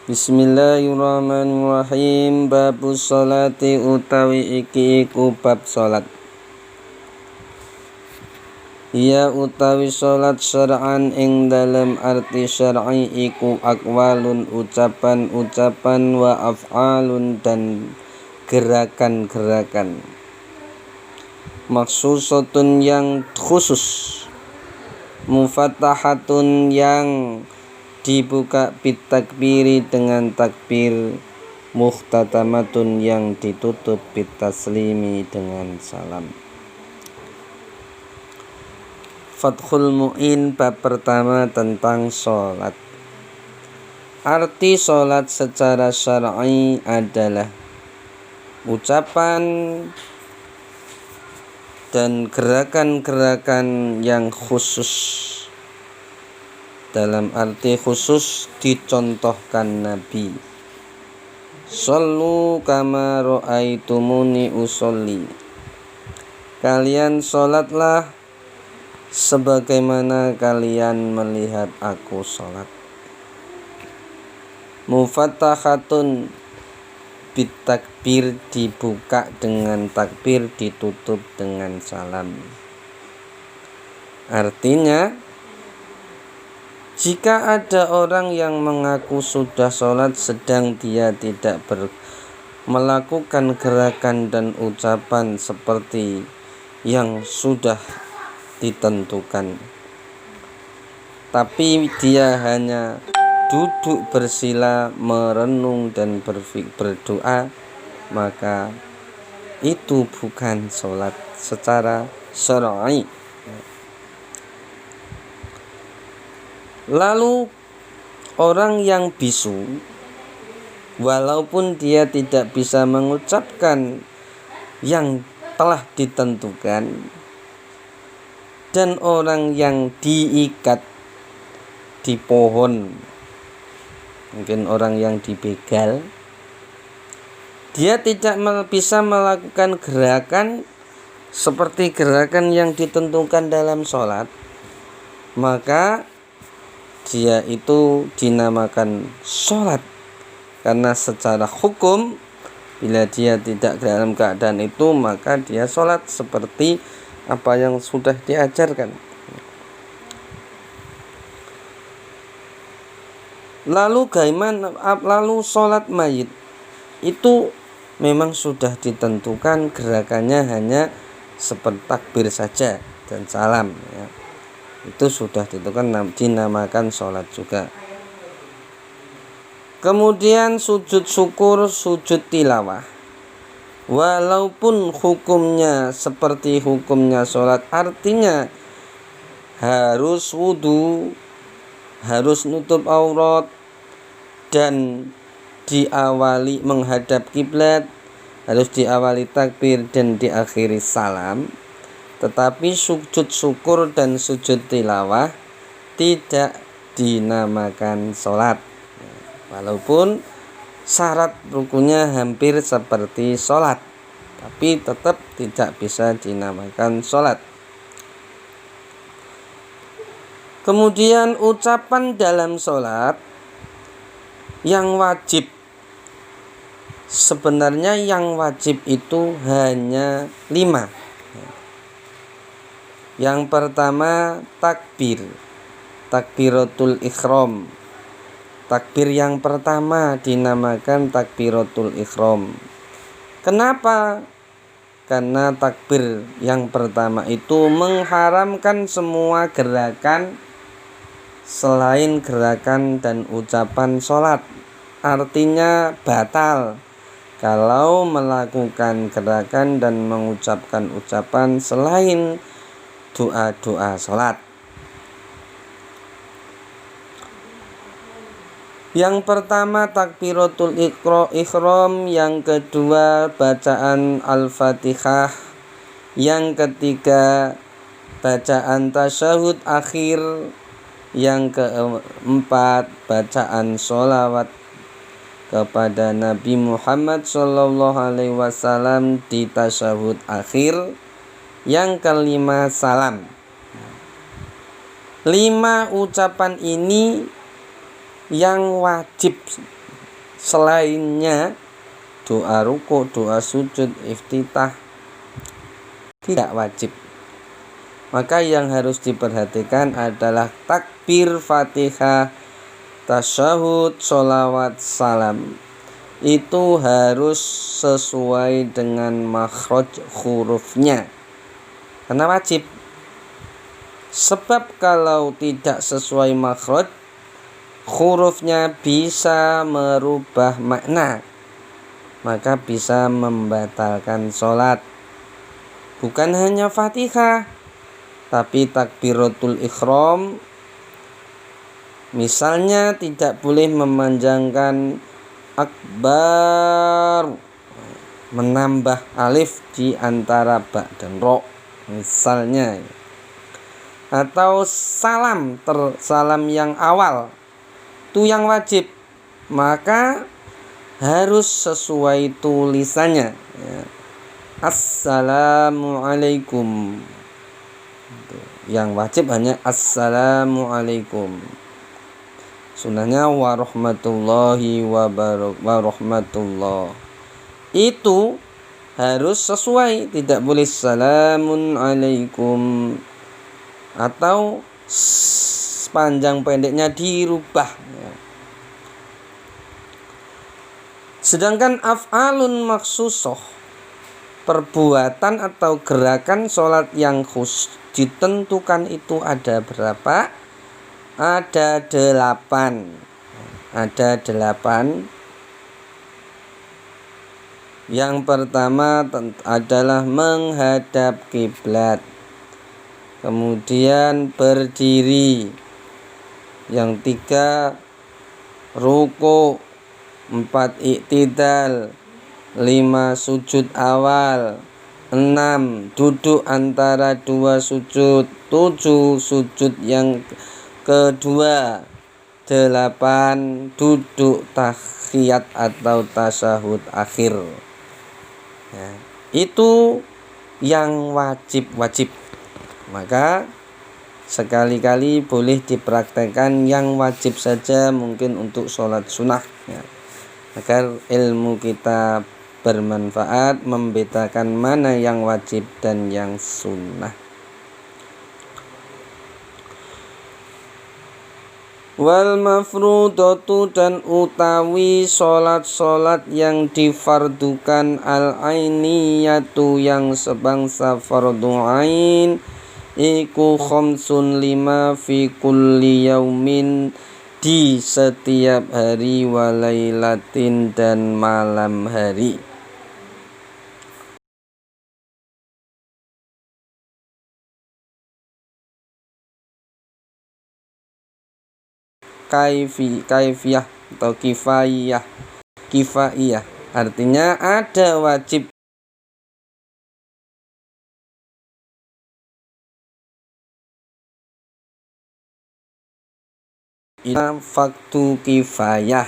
Bismillahirrahmanirrahim. Babus sholati utawi iki iku bab sholat. Ya utawi sholat syar'an ing dalam arti syar'i iku aqwalun ucapan-ucapan wa af'alun dan gerakan-gerakan. Maksusatun yang khusus, mufattahatun yang dibuka bitakbiri dengan takbir, muhtatamatun yang ditutup bitaslimi dengan salam. Fathul Mu'in bab pertama tentang sholat. Arti sholat secara syar'i adalah ucapan dan gerakan-gerakan yang khusus. Dalam arti khusus dicontohkan Nabi. Shollu kama ra'aitumuni usolli. Kalian sholatlah sebagaimana kalian melihat aku sholat. Mufattahatun bitakbir, dibuka dengan takbir, ditutup dengan salam. Artinya, jika ada orang yang mengaku sudah sholat sedang dia tidak melakukan gerakan dan ucapan seperti yang sudah ditentukan, tapi dia hanya duduk bersila, merenung dan berdoa, maka itu bukan sholat secara syar'i. Lalu orang yang bisu, walaupun dia tidak bisa mengucapkan yang telah ditentukan, dan orang yang diikat di pohon, mungkin orang yang dibegal, dia tidak bisa melakukan gerakan seperti gerakan yang ditentukan dalam sholat, maka dia itu dinamakan sholat. Karena secara hukum, bila dia tidak dalam keadaan itu, maka dia sholat seperti apa yang sudah diajarkan. Lalu sholat mayit itu memang sudah ditentukan, gerakannya hanya seperti takbir saja dan salam, ya. Itu sudah ditentukan, dinamakan sholat juga. Kemudian sujud syukur, sujud tilawah, walaupun hukumnya seperti hukumnya sholat, artinya harus wudu, harus nutup aurat, dan diawali menghadap kiblat, harus diawali takbir dan diakhiri salam. Tetapi sujud syukur dan sujud tilawah tidak dinamakan sholat, walaupun syarat rukunnya hampir seperti sholat, tapi tetap tidak bisa dinamakan sholat. Kemudian ucapan dalam sholat yang wajib, sebenarnya yang wajib itu hanya 5. Yang pertama takbir, takbiratul ihram. Takbir yang pertama dinamakan takbiratul ihram. Kenapa? Karena takbir yang pertama itu mengharamkan semua gerakan selain gerakan dan ucapan sholat. Artinya batal kalau melakukan gerakan dan mengucapkan ucapan selain doa-doa sholat. Yang pertama takbiratul ihram, yang kedua bacaan al-fatihah, yang ketiga bacaan tasyahud akhir, yang keempat bacaan sholawat kepada Nabi Muhammad SAW di tasyahud akhir, yang kelima salam. 5 ucapan ini yang wajib Selainnya doa ruku, doa sujud, iftitah tidak wajib. Maka yang harus diperhatikan adalah takbir Fatihah, tasyahud, sholawat, salam. Itu harus sesuai dengan makhraj hurufnya. Karena wajib. Sebab kalau tidak sesuai makhraj, hurufnya bisa merubah makna, maka bisa membatalkan sholat. Bukan hanya Fatihah, tapi takbiratul ihram misalnya tidak boleh memanjangkan akbar, menambah alif di antara ba dan ro misalnya, atau salam yang awal itu yang wajib, maka harus sesuai tulisannya ya. Assalamualaikum. Yang wajib hanya assalamualaikum. Sunnahnya warahmatullahi wabarakatuh. Itu harus sesuai, tidak boleh salamun alaikum atau panjang pendeknya dirubah ya. Sedangkan af'alun maksusoh, perbuatan atau gerakan sholat yang khusus ditentukan itu ada berapa? Ada 8. Ada 8. Yang pertama adalah menghadap kiblat, kemudian berdiri. Yang 3 ruku, 4 iktidal, 5 sujud awal, 6 duduk antara 2 sujud, 7 sujud yang kedua, 8 duduk tahiyat atau tasyahud akhir ya. Itu yang wajib. Maka sekali-kali boleh dipraktekkan yang wajib saja, mungkin untuk sholat sunnah ya, agar ilmu kita bermanfaat, membedakan mana yang wajib dan yang sunnah. Wal mafrudatu, dan utawi solat-solat yang difardukan, al ainiyatu yang sebangsa fardu ain, iku khamsun 5 fi kulli yaumin, di setiap hari, walailatin, dan malam hari. Kaifiyah atau kifaiyah artinya ada wajib faktu kifayah.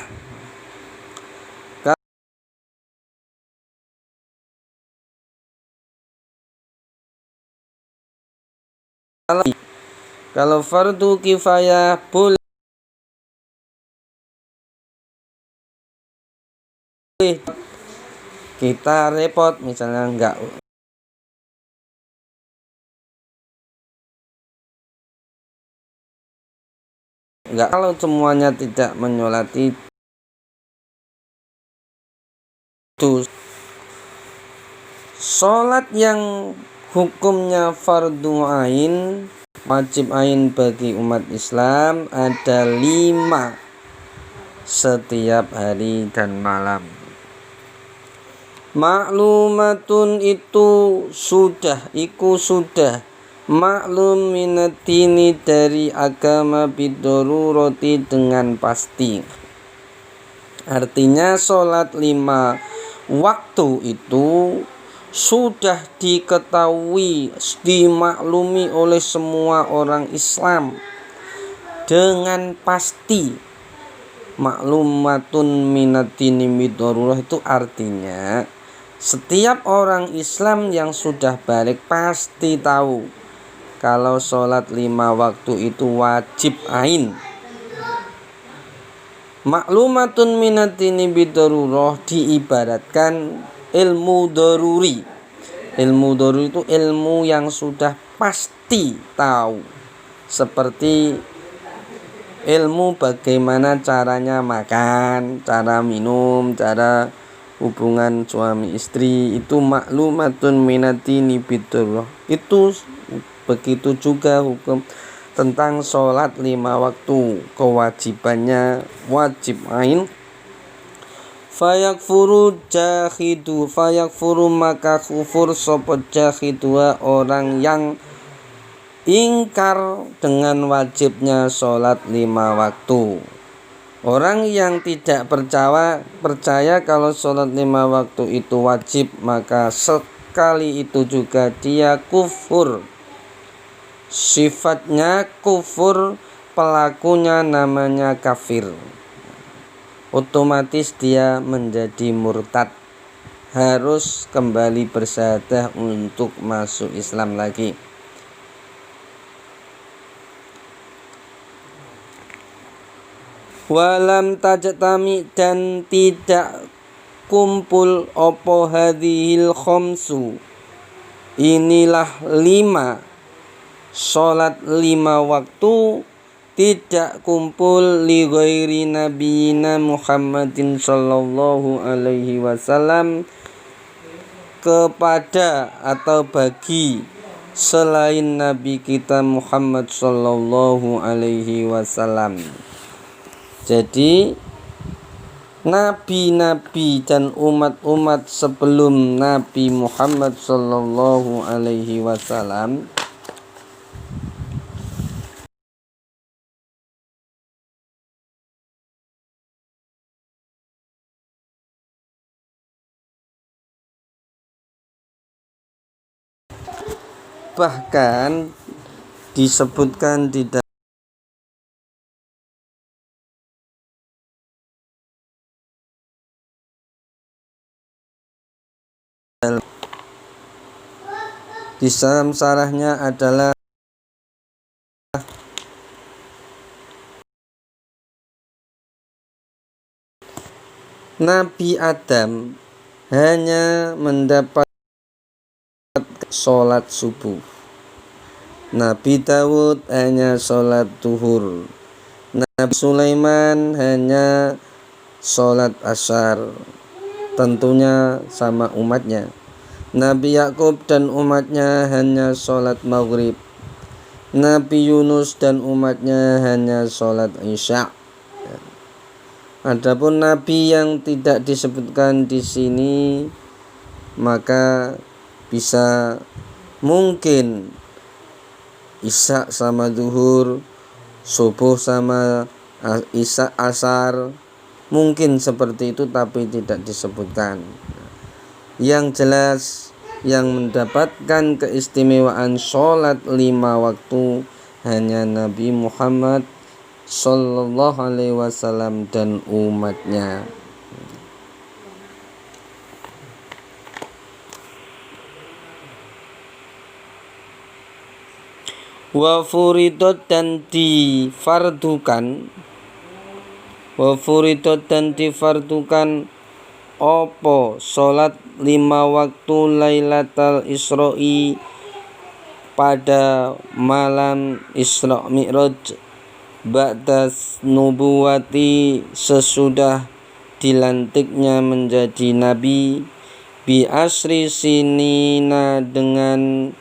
Kalau fardu kifayah boleh kita repot, misalnya enggak kalau semuanya tidak menyolati itu. Sholat yang hukumnya fardu ain, wajib ain bagi umat Islam, ada 5 setiap hari dan malam. Maklumatun, itu sudah maklum, minatini, dari agama, bidoruroti, dengan pasti. Artinya sholat 5 waktu itu sudah diketahui, dimaklumi oleh semua orang Islam dengan pasti. Maklumatun minatini bidorurah itu artinya setiap orang Islam yang sudah balik pasti tahu kalau sholat 5 waktu itu wajib ain. Maklumatun minatini bidarurah diibaratkan ilmu daruri. Ilmu daruri itu ilmu yang sudah pasti tahu, seperti ilmu bagaimana caranya makan, cara minum, cara hubungan suami istri. Itu maklumatun minatini bidarurah. Itu begitu juga hukum tentang sholat 5 waktu, kewajibannya wajib ain. Fayakfuru maka kufur sapa jahidua, orang yang ingkar dengan wajibnya sholat 5 waktu. Orang yang tidak percaya kalau sholat 5 waktu itu wajib, maka sekali itu juga dia kufur. Sifatnya kufur, pelakunya namanya kafir. Otomatis dia menjadi murtad, harus kembali bersyahadah untuk masuk Islam lagi. Walam tajtami, dan tidak kumpul opo hadhil khamsu, inilah 5 sholat 5 waktu tidak kumpul li ghairi nabiyina Muhammadin sallallahu alaihi wasallam, kepada atau bagi selain nabi kita Muhammad sallallahu alaihi wasallam. Jadi nabi-nabi dan umat-umat sebelum Nabi Muhammad sallallahu alaihi wasallam bahkan disebutkan di dalam sarahnya adalah Nabi Adam hanya mendapat sholat subuh, Nabi Dawud hanya sholat duhur, Nabi Sulaiman hanya sholat asar, tentunya sama umatnya. Nabi Yakub dan umatnya hanya sholat maghrib, Nabi Yunus dan umatnya hanya sholat isya. Adapun nabi yang tidak disebutkan di sini, maka bisa mungkin isya sama duhur, subuh sama isya asar, mungkin seperti itu, tapi tidak disebutkan. Yang jelas yang mendapatkan keistimewaan sholat 5 waktu hanya Nabi Muhammad sallallahu alaihi wasallam dan umatnya. Wa furidot, dan difardukan, opo sholat 5 waktu Lailatul Isra'i, pada malam Isra Mi'raj, ba'da nubuwati, sesudah dilantiknya menjadi nabi, bi asri sinina, dengan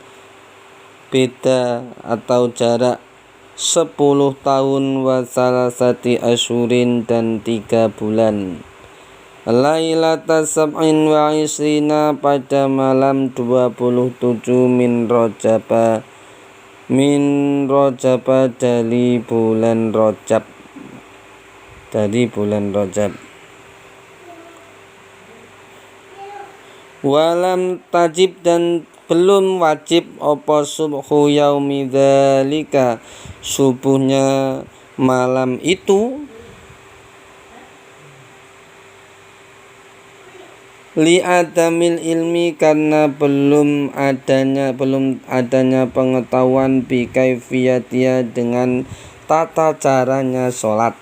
beda atau jarak 10 tahun, wa salasati asyurin, dan 3 bulan. Lailata sab'in wa isrina, pada malam 27 min Rajaba dari bulan Rajab. Walam tajib, dan belum wajib apa subhu yaumi dzalika, subuhnya malam itu, li adamil ilmi, karena belum adanya pengetahuan bi kaifiyatiha, dengan tata caranya sholat.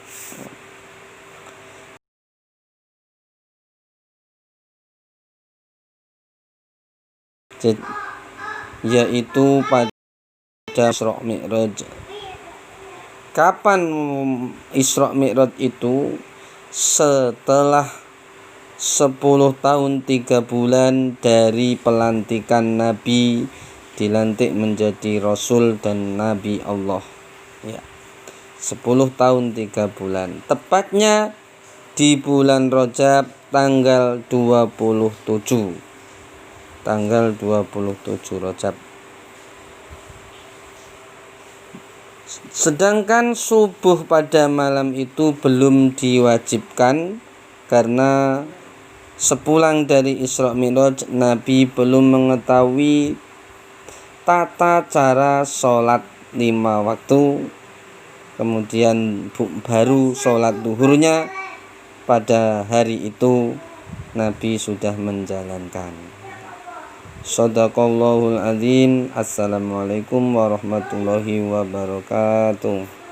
yaitu pada Isra Mi'raj. Kapan Isra Mi'raj itu? Setelah 10 tahun 3 bulan dari pelantikan Nabi, dilantik menjadi Rasul dan Nabi Allah, ya. 10 tahun 3 bulan, tepatnya di bulan Rajab tanggal 27 Rajab. Sedangkan subuh pada malam itu belum diwajibkan karena sepulang dari Isra Mi'raj Nabi belum mengetahui tata cara sholat 5 waktu. Kemudian baru sholat duhurnya pada hari itu Nabi sudah menjalankan. Shadaqallahul adzim. Assalamualaikum warahmatullahi wabarakatuh.